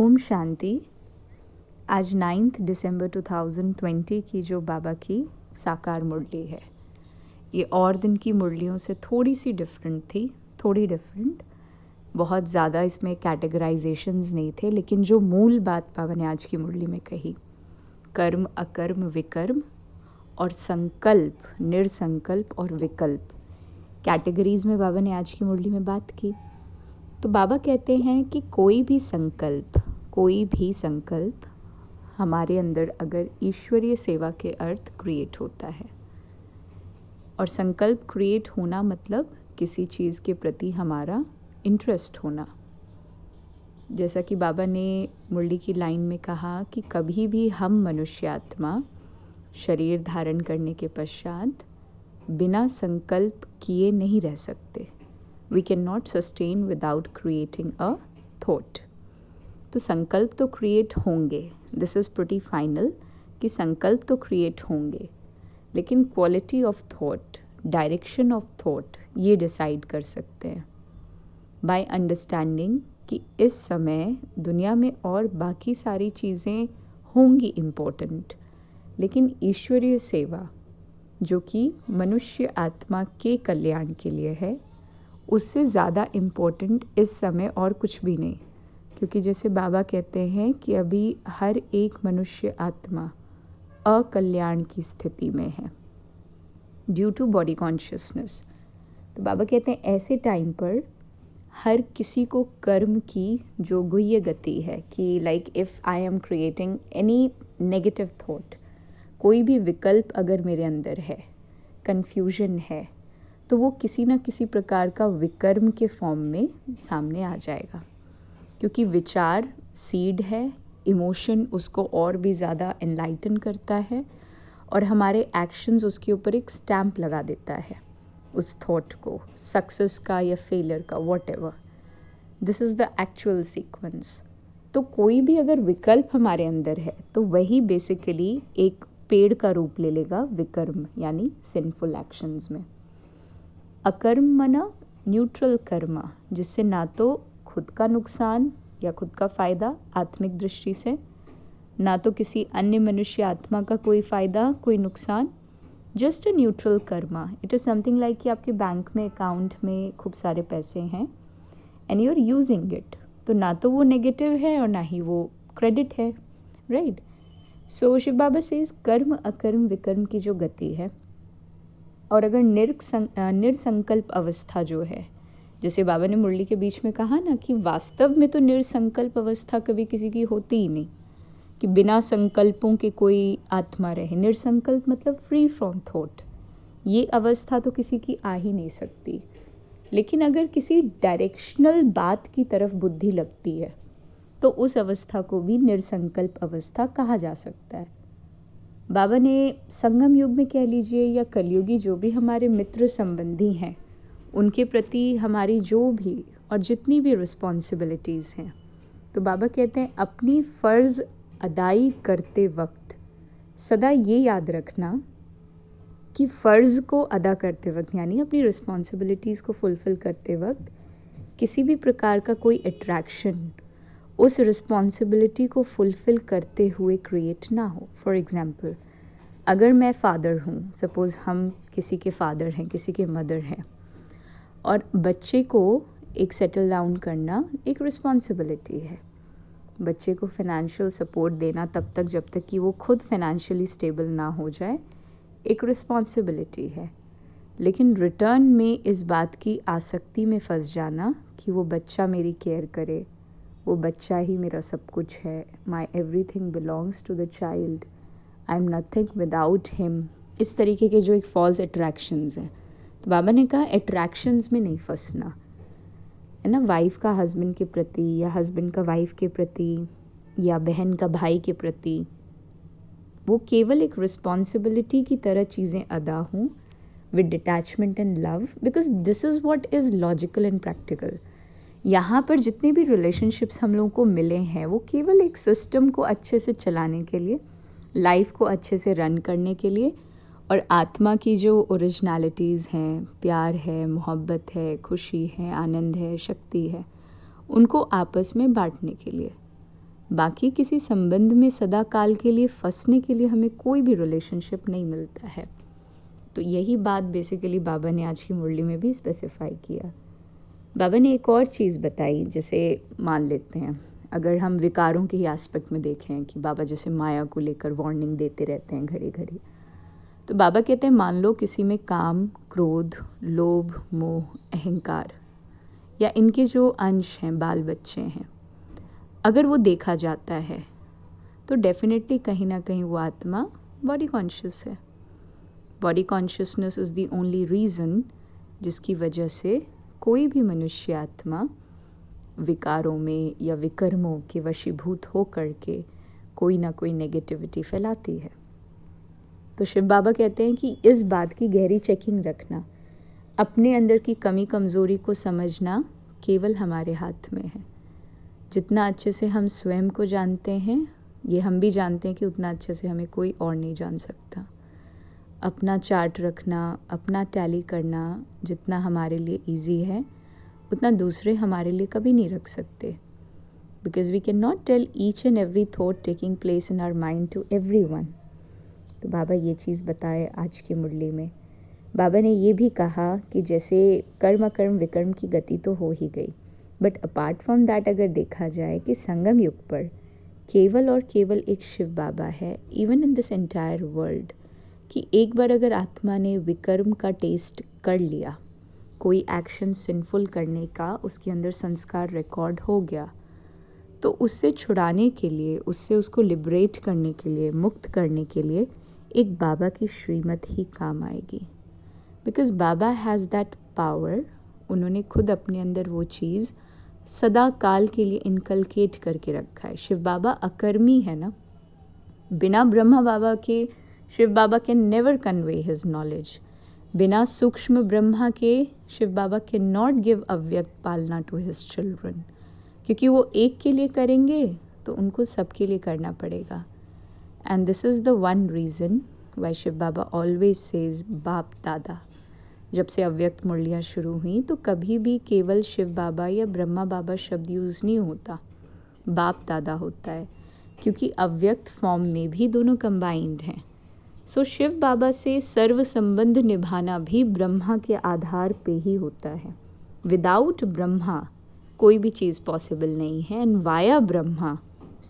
ओम शांति। आज 9 दिसंबर 2020 की जो बाबा की साकार मुरली है, ये और दिन की मुरलियों से थोड़ी सी डिफरेंट थी, थोड़ी डिफरेंट। बहुत ज़्यादा इसमें कैटेगराइजेशंस नहीं थे, लेकिन जो मूल बात बाबा ने आज की मुरली में कही, कर्म अकर्म विकर्म और संकल्प निरसंकल्प और विकल्प, कैटेगरीज में बाबा ने आज की मुरली में बात की। तो बाबा कहते हैं कि कोई भी संकल्प हमारे अंदर अगर ईश्वरीय सेवा के अर्थ क्रिएट होता है, और संकल्प क्रिएट होना मतलब किसी चीज़ के प्रति हमारा इंटरेस्ट होना। जैसा कि बाबा ने मुरली की लाइन में कहा कि कभी भी हम मनुष्य आत्मा शरीर धारण करने के पश्चात बिना संकल्प किए नहीं रह सकते। We cannot sustain without creating a thought. तो संकल्प तो क्रिएट होंगे, दिस इज़ प्रीटी फाइनल कि संकल्प तो क्रिएट होंगे, लेकिन quality of thought, direction of thought, ये डिसाइड कर सकते हैं बाय अंडरस्टैंडिंग कि इस समय दुनिया में और बाकी सारी चीज़ें होंगी इम्पोर्टेंट, लेकिन ईश्वरीय सेवा जो कि मनुष्य आत्मा के कल्याण के लिए है, उससे ज़्यादा इम्पोर्टेंट इस समय और कुछ भी नहीं। क्योंकि जैसे बाबा कहते हैं कि अभी हर एक मनुष्य आत्मा अकल्याण की स्थिति में है ड्यू टू बॉडी कॉन्शियसनेस। तो बाबा कहते हैं ऐसे टाइम पर हर किसी को कर्म की जो गुह्य गति है कि like if I am creating any negative thought, कोई भी विकल्प अगर मेरे अंदर है, कन्फ्यूजन है, तो वो किसी ना किसी प्रकार का विकर्म के फॉर्म में सामने आ जाएगा। क्योंकि विचार सीड है, इमोशन उसको और भी ज़्यादा एनलाइटन करता है, और हमारे एक्शंस उसके ऊपर एक स्टैम्प लगा देता है उस थॉट को, सक्सेस का या फेलियर का, whatever. This is the actual sequence. तो कोई भी अगर विकल्प हमारे अंदर है तो वही बेसिकली एक पेड़ का रूप ले लेगा विकर्म, यानी सिंफुल एक्शंस में। अकर्म मना न्यूट्रल कर्मा, जिससे ना तो खुद का नुकसान या खुद का फ़ायदा आत्मिक दृष्टि से, ना तो किसी अन्य मनुष्य आत्मा का कोई फ़ायदा कोई नुकसान, just a neutral Karma. It is something like कि आपके बैंक में अकाउंट में खूब सारे पैसे हैं and you are using it, तो ना तो वो नेगेटिव है और ना ही वो क्रेडिट है, राइट। सो शिव बाबा से कर्म अकर्म विकर्म की जो गति है, और अगर निरसंकल्प अवस्था जो है, जैसे बाबा ने मुरली के बीच में कहा ना कि वास्तव में तो निरसंकल्प अवस्था कभी किसी की होती ही नहीं, कि बिना संकल्पों के कोई आत्मा रहे। निरसंकल्प मतलब फ्री फ्रॉम थॉट, ये अवस्था तो किसी की आ ही नहीं सकती। लेकिन अगर किसी डायरेक्शनल बात की तरफ बुद्धि लगती है तो उस अवस्था को भी निरसंकल्प अवस्था कहा जा सकता है। बाबा ने संगम युग में कह लीजिए या कलयुगी जो भी हमारे मित्र संबंधी हैं, उनके प्रति हमारी जो भी और जितनी भी रिस्पॉन्सिबिलिटीज़ हैं, तो बाबा कहते हैं अपनी फ़र्ज़ अदाई करते वक्त सदा ये याद रखना कि फ़र्ज़ को अदा करते वक्त, यानी अपनी रिस्पॉन्सिबिलिटीज़ को फुलफ़िल करते वक्त, किसी भी प्रकार का कोई अट्रैक्शन उस रिस्पॉन्सिबिलिटी को फुलफ़िल करते हुए क्रिएट ना हो। फॉर एग्ज़ाम्पल, अगर मैं फ़ादर हूँ, सपोज़ हम किसी के फ़ादर हैं, किसी के मदर हैं, और बच्चे को एक सेटल डाउन करना एक रिस्पॉन्सिबिलिटी है। बच्चे को फाइनेंशियल सपोर्ट देना तब तक जब तक कि वो खुद फाइनेंशियली स्टेबल ना हो जाए, एक रिस्पॉन्सिबिलिटी है। लेकिन रिटर्न में इस बात की आसक्ति में फंस जाना कि वो बच्चा मेरी केयर करे, वो बच्चा ही मेरा सब कुछ है, my everything belongs to the child, I am nothing without him, इस तरीके के जो एक फॉल्स अट्रैक्शंस हैं। तो बाबा ने कहा अट्रैक्शंस में नहीं फंसना है ना, वाइफ का हस्बैंड के प्रति या हस्बैंड का वाइफ के प्रति या बहन का भाई के प्रति, वो केवल एक रिस्पॉन्सिबिलिटी की तरह चीज़ें अदा हों with detachment and love, because this is what is logical and practical. यहाँ पर जितने भी रिलेशनशिप्स हम लोगों को मिले हैं, वो केवल एक सिस्टम को अच्छे से चलाने के लिए, लाइफ को अच्छे से रन करने के लिए, और आत्मा की जो ओरिजिनलिटीज़ हैं, प्यार है, मोहब्बत है, खुशी है, आनंद है, शक्ति है, उनको आपस में बांटने के लिए। बाकी किसी संबंध में सदा काल के लिए फंसने के लिए हमें कोई भी रिलेशनशिप नहीं मिलता है। तो यही बात बेसिकली बाबा ने आज की मुरली में भी स्पेसिफाई किया। बाबा ने एक और चीज़ बताई, जैसे मान लेते हैं अगर हम विकारों के ही एस्पेक्ट में देखें कि बाबा जैसे माया को लेकर वार्निंग देते रहते हैं घड़ी घड़ी, तो बाबा कहते हैं मान लो किसी में काम, क्रोध, लोभ, मोह, अहंकार या इनके जो अंश हैं, बाल बच्चे हैं, अगर वो देखा जाता है तो डेफिनेटली कहीं ना कहीं वो आत्मा बॉडी कॉन्शियस है। Body consciousness is the only reason जिसकी वजह से कोई भी मनुष्य आत्मा विकारों में या विकर्मों के वशीभूत हो करके कोई ना कोई नेगेटिविटी फैलाती है। तो शिव बाबा कहते हैं कि इस बात की गहरी चेकिंग रखना, अपने अंदर की कमी कमज़ोरी को समझना केवल हमारे हाथ में है। जितना अच्छे से हम स्वयं को जानते हैं, ये हम भी जानते हैं कि उतना अच्छे से हमें कोई और नहीं जान सकता। अपना चार्ट रखना, अपना टैली करना जितना हमारे लिए इजी है, उतना दूसरे हमारे लिए कभी नहीं रख सकते। Because we can not tell each and every thought taking place in our mind to everyone. तो बाबा ये चीज़ बताए आज की मुरली में। बाबा ने ये भी कहा कि जैसे कर्म अकर्म विकर्म की गति तो हो ही गई, बट अपार्ट फ्रॉम दैट अगर देखा जाए कि संगम युग पर केवल और केवल एक शिव बाबा है, even in this entire world, कि एक बार अगर आत्मा ने विकर्म का टेस्ट कर लिया, कोई एक्शन सिंफुल करने का उसके अंदर संस्कार रिकॉर्ड हो गया, तो उससे छुड़ाने के लिए, उससे उसको लिबरेट करने के लिए, मुक्त करने के लिए एक बाबा की श्रीमत ही काम आएगी। Because Baba has that power. उन्होंने खुद अपने अंदर वो चीज़ सदा काल के लिए इनकलकेट करके रखा है। शिव बाबा अकर्मी है ना, बिना ब्रह्मा बाबा के Shiv Baba can never convey his knowledge. बिना सूक्ष्म ब्रह्मा के Shiv Baba can not give अव्यक्त पालना टू हिज चिल्ड्रन, क्योंकि वो एक के लिए करेंगे तो उनको सबके लिए करना पड़ेगा। And this is the one reason why Shiv Baba always says बाप दादा। जब से अव्यक्त मुरलियाँ शुरू हुई तो कभी भी केवल शिव बाबा या ब्रह्मा बाबा शब्द यूज़ नहीं होता, बाप दादा होता है, क्योंकि अव्यक्त फॉर्म में भी दोनों कंबाइंड हैं। सो शिव बाबा से सर्व संबंध निभाना भी ब्रह्मा के आधार पे ही होता है। विदाउट ब्रह्मा कोई भी चीज़ पॉसिबल नहीं है, and via Brahma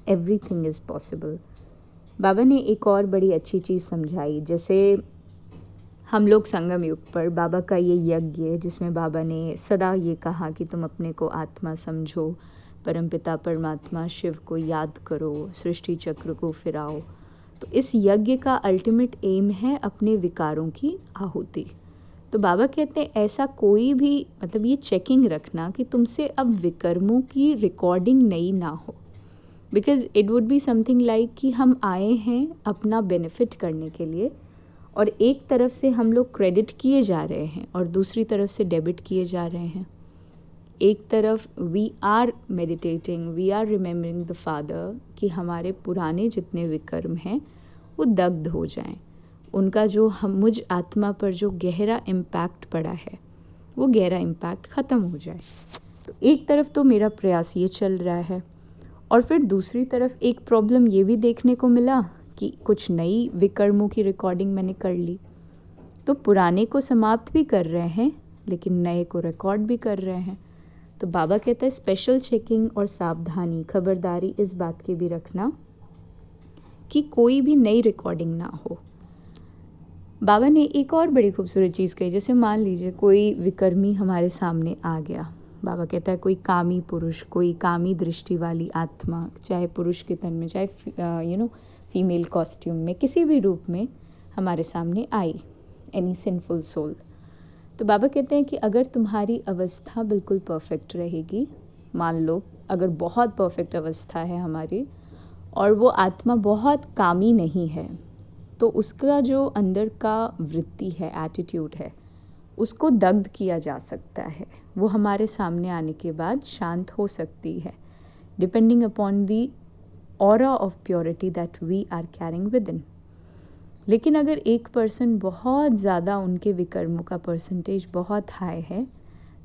everything is possible. Baba ने एक और बड़ी अच्छी चीज़ समझाई, जैसे हम लोग संगम युग पर बाबा का ये यज्ञ है जिसमें बाबा ने सदा ये कहा कि तुम अपने को आत्मा समझो, परमपिता परमात्मा शिव को याद करो, सृष्टि चक्र को फिराओ। तो इस यज्ञ का अल्टीमेट एम है अपने विकारों की आहुति। तो बाबा कहते हैं ऐसा कोई भी, मतलब ये चेकिंग रखना कि तुमसे अब विकर्मों की रिकॉर्डिंग नई ना हो। Because it would be something like कि हम आए हैं अपना बेनिफिट करने के लिए, और एक तरफ से हम लोग क्रेडिट किए जा रहे हैं और दूसरी तरफ से डेबिट किए जा रहे हैं। एक तरफ we are meditating, we are remembering the father कि हमारे पुराने जितने विकर्म हैं वो दग्ध हो जाएं, उनका जो हम मुझ आत्मा पर जो गहरा इम्पैक्ट पड़ा है वो गहरा इम्पैक्ट ख़त्म हो जाए। तो एक तरफ तो मेरा प्रयास ये चल रहा है, और फिर दूसरी तरफ एक प्रॉब्लम ये भी देखने को मिला कि कुछ नई विकर्मों की रिकॉर्डिंग मैंने कर ली, तो पुराने को समाप्त भी कर रहे हैं लेकिन नए को रिकॉर्ड भी कर रहे हैं। तो बाबा कहता है स्पेशल चेकिंग और सावधानी, खबरदारी इस बात की भी रखना कि कोई भी नई रिकॉर्डिंग ना हो। बाबा ने एक और बड़ी खूबसूरत चीज़ कही, जैसे मान लीजिए कोई विकर्मी हमारे सामने आ गया। बाबा कहता है कोई कामी पुरुष, कोई कामी दृष्टि वाली आत्मा, चाहे पुरुष के तन में, चाहे फीमेल कॉस्ट्यूम में, किसी भी रूप में हमारे सामने आई, एनी सिंफुल सोल। तो बाबा कहते हैं कि अगर तुम्हारी अवस्था बिल्कुल परफेक्ट रहेगी, मान लो अगर बहुत परफेक्ट अवस्था है हमारी और वो आत्मा बहुत कामी नहीं है, तो उसका जो अंदर का वृत्ति है, एटीट्यूड है, उसको दग्ध किया जा सकता है। वो हमारे सामने आने के बाद शांत हो सकती है, depending upon the aura of purity that we are carrying within. लेकिन अगर एक पर्सन बहुत ज़्यादा, उनके विकर्मों का परसेंटेज बहुत हाई है,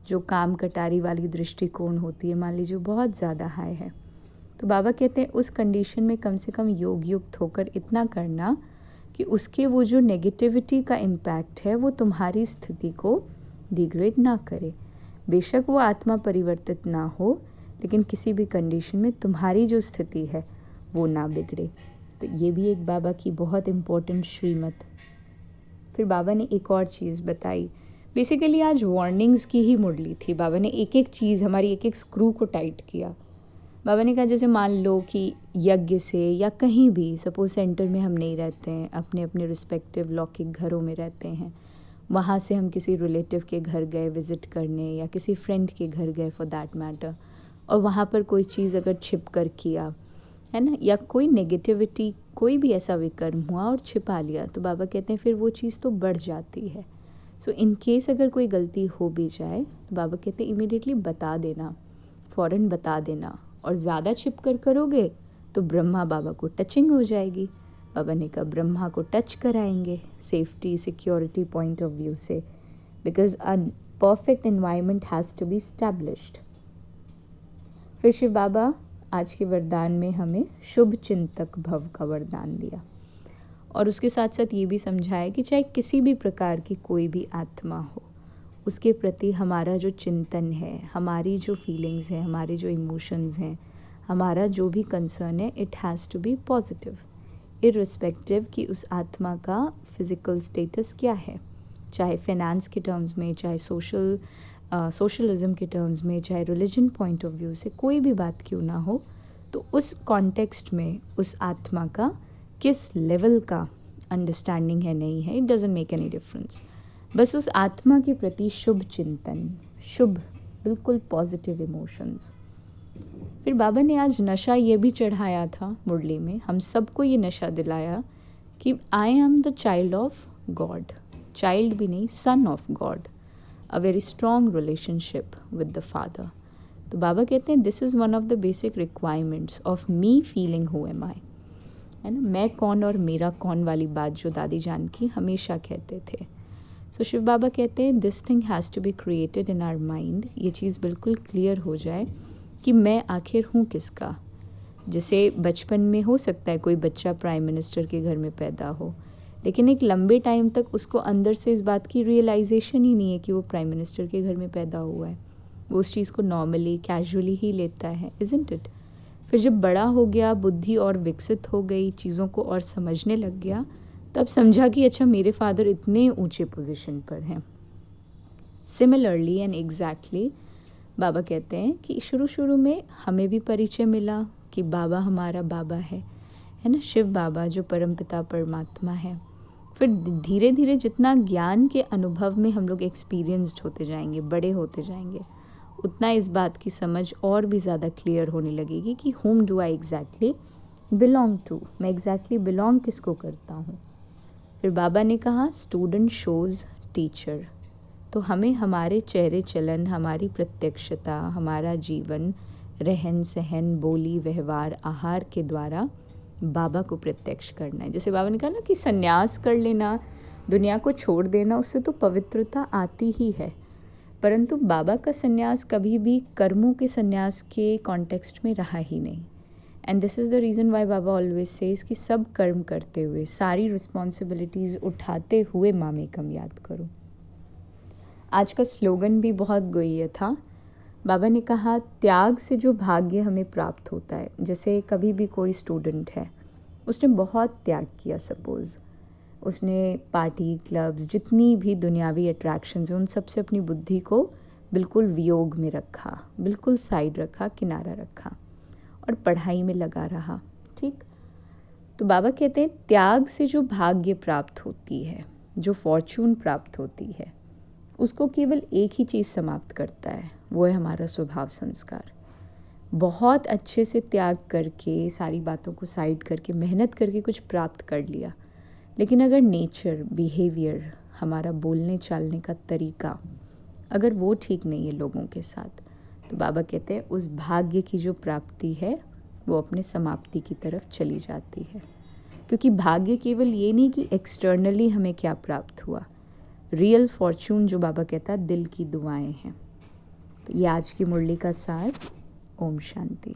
जो काम कटारी वाली दृष्टिकोण होती है मान लीजिए बहुत ज़्यादा हाई है, तो बाबा कहते हैं उस कंडीशन में कम से कम योग युक्त होकर इतना करना कि उसके वो जो नेगेटिविटी का इम्पैक्ट है वो तुम्हारी स्थिति को डिग्रेड ना करे। बेशक वो आत्मा परिवर्तित ना हो, लेकिन किसी भी कंडीशन में तुम्हारी जो स्थिति है वो ना बिगड़े। तो ये भी एक बाबा की बहुत इम्पोर्टेंट श्रीमत। फिर बाबा ने एक और चीज़ बताई। बेसिकली आज वार्निंग्स की ही मुरली थी। बाबा ने एक एक चीज़, हमारी एक एक स्क्रू को टाइट किया। बाबा ने कहा जैसे मान लो कि यज्ञ से या कहीं भी, सपोज सेंटर में हम नहीं रहते हैं, अपने अपने रिस्पेक्टिव लौकिक घरों में रहते हैं, वहाँ से हम किसी रिलेटिव के घर गए विज़िट करने या किसी फ्रेंड के घर गए फॉर दैट मैटर, और वहाँ पर कोई चीज़ अगर छिप कर किया है ना, या कोई नेगेटिविटी, कोई भी ऐसा विकर्म हुआ और छिपा लिया, तो बाबा कहते हैं फिर वो चीज़ तो बढ़ जाती है। सो इन केस अगर कोई गलती हो भी जाए तो बाबा कहते हैं इमीडिएटली बता देना, फ़ौरन बता देना। और ज़्यादा छिप कर करोगे तो ब्रह्मा बाबा को टचिंग हो जाएगी। बाबा ने कहा ब्रह्मा को टच कराएंगे safety security point of view से, because a perfect environment has to be established. फिर शिव बाबा आज के वरदान में हमें शुभ चिंतक भव का वरदान दिया, और उसके साथ साथ ये भी समझाया कि चाहे किसी भी प्रकार की कोई भी आत्मा हो, उसके प्रति हमारा जो चिंतन है, हमारी जो फीलिंग्स हैं, हमारे जो इमोशंस हैं, हमारा जो भी कंसर्न है, it has to be positive, irrespective कि उस आत्मा का फिज़िकल स्टेटस क्या है, चाहे फाइनेंस के टर्म्स में, चाहे सोशलिज्म के टर्म्स में, चाहे रिलीजन पॉइंट ऑफ व्यू से कोई भी बात क्यों ना हो, तो उस कॉन्टेक्स्ट में उस आत्मा का किस लेवल का अंडरस्टैंडिंग है, नहीं है, it doesn't make any difference. बस उस आत्मा के प्रति शुभ चिंतन, शुभ बिल्कुल पॉजिटिव इमोशंस। फिर बाबा ने आज नशा ये भी चढ़ाया था मुरली में, हम सबको ये नशा दिलाया कि I am the child of God, child भी नहीं, son of God, a very strong relationship with the father. तो बाबा कहते हैं this is one of the basic requirements of me feeling who am I, है ना, मैं कौन और मेरा कौन वाली बात जो दादी जान की हमेशा कहते थे। सो शिव बाबा कहते हैं this thing has to be created in our mind, ये चीज़ बिल्कुल क्लियर हो जाए कि मैं आखिर हूँ किसका। जैसे बचपन में हो सकता है कोई बच्चा प्राइम मिनिस्टर के घर में पैदा हो, लेकिन एक लंबे टाइम तक उसको अंदर से इस बात की रियलाइजेशन ही नहीं है कि वो प्राइम मिनिस्टर के घर में पैदा हुआ है। वो उस चीज़ को नॉर्मली कैजुअली ही लेता है, इज़न्ट इट। फिर जब बड़ा हो गया, बुद्धि और विकसित हो गई, चीज़ों को और समझने लग गया, तब समझा कि अच्छा मेरे फादर इतने ऊंचे पोजीशन पर हैं। सिमिलरली एंड एग्जैक्टली बाबा कहते हैं कि शुरू शुरू में हमें भी परिचय मिला कि बाबा हमारा बाबा है ना, शिव बाबा जो परमपिता परमात्मा है। फिर धीरे धीरे जितना ज्ञान के अनुभव में हम लोग एक्सपीरियंस्ड होते जाएंगे, बड़े होते जाएंगे, उतना इस बात की समझ और भी ज़्यादा क्लियर होने लगेगी कि whom do I exactly belong to, मैं exactly belong किसको करता हूँ। फिर बाबा ने कहा स्टूडेंट शोज टीचर, तो हमें हमारे चेहरे चलन, हमारी प्रत्यक्षता, हमारा जीवन, रहन सहन, बोली व्यवहार, आहार के द्वारा बाबा को प्रत्यक्ष करना है। जैसे बाबा ने कहा ना कि संन्यास कर लेना, दुनिया को छोड़ देना, उससे तो पवित्रता आती ही है, परंतु बाबा का संन्यास कभी भी कर्मों के संन्यास के कॉन्टेक्स्ट में रहा ही नहीं। And this is the reason why Baba always says कि सब कर्म करते हुए, सारी रिस्पॉन्सिबिलिटीज़ उठाते हुए मामेकम याद करो। आज का स्लोगन भी बहुत गोह्य था। बाबा ने कहा त्याग से जो भाग्य हमें प्राप्त होता है, जैसे कभी भी कोई स्टूडेंट है, उसने बहुत त्याग किया, सपोज़ उसने पार्टी क्लब्स, जितनी भी दुनियावी अट्रैक्शंस हैं, उन सब से अपनी बुद्धि को बिल्कुल वियोग में रखा, बिल्कुल साइड रखा, किनारा रखा, और पढ़ाई में लगा रहा, ठीक। तो बाबा कहते हैं त्याग से जो भाग्य प्राप्त होती है, जो फॉर्च्यून प्राप्त होती है, उसको केवल एक ही चीज़ समाप्त करता है, वो है हमारा स्वभाव संस्कार। बहुत अच्छे से त्याग करके, सारी बातों को साइड करके, मेहनत करके कुछ प्राप्त कर लिया, लेकिन अगर नेचर, बिहेवियर, हमारा बोलने चालने का तरीका अगर वो ठीक नहीं है लोगों के साथ, तो बाबा कहते हैं उस भाग्य की जो प्राप्ति है वो अपने समाप्ति की तरफ चली जाती है। क्योंकि भाग्य केवल ये नहीं कि एक्सटर्नली हमें क्या प्राप्त हुआ, रियल फॉर्च्यून जो बाबा कहता है दिल की दुआएं हैं। तो ये आज की मुरली का सार। ओम शांति।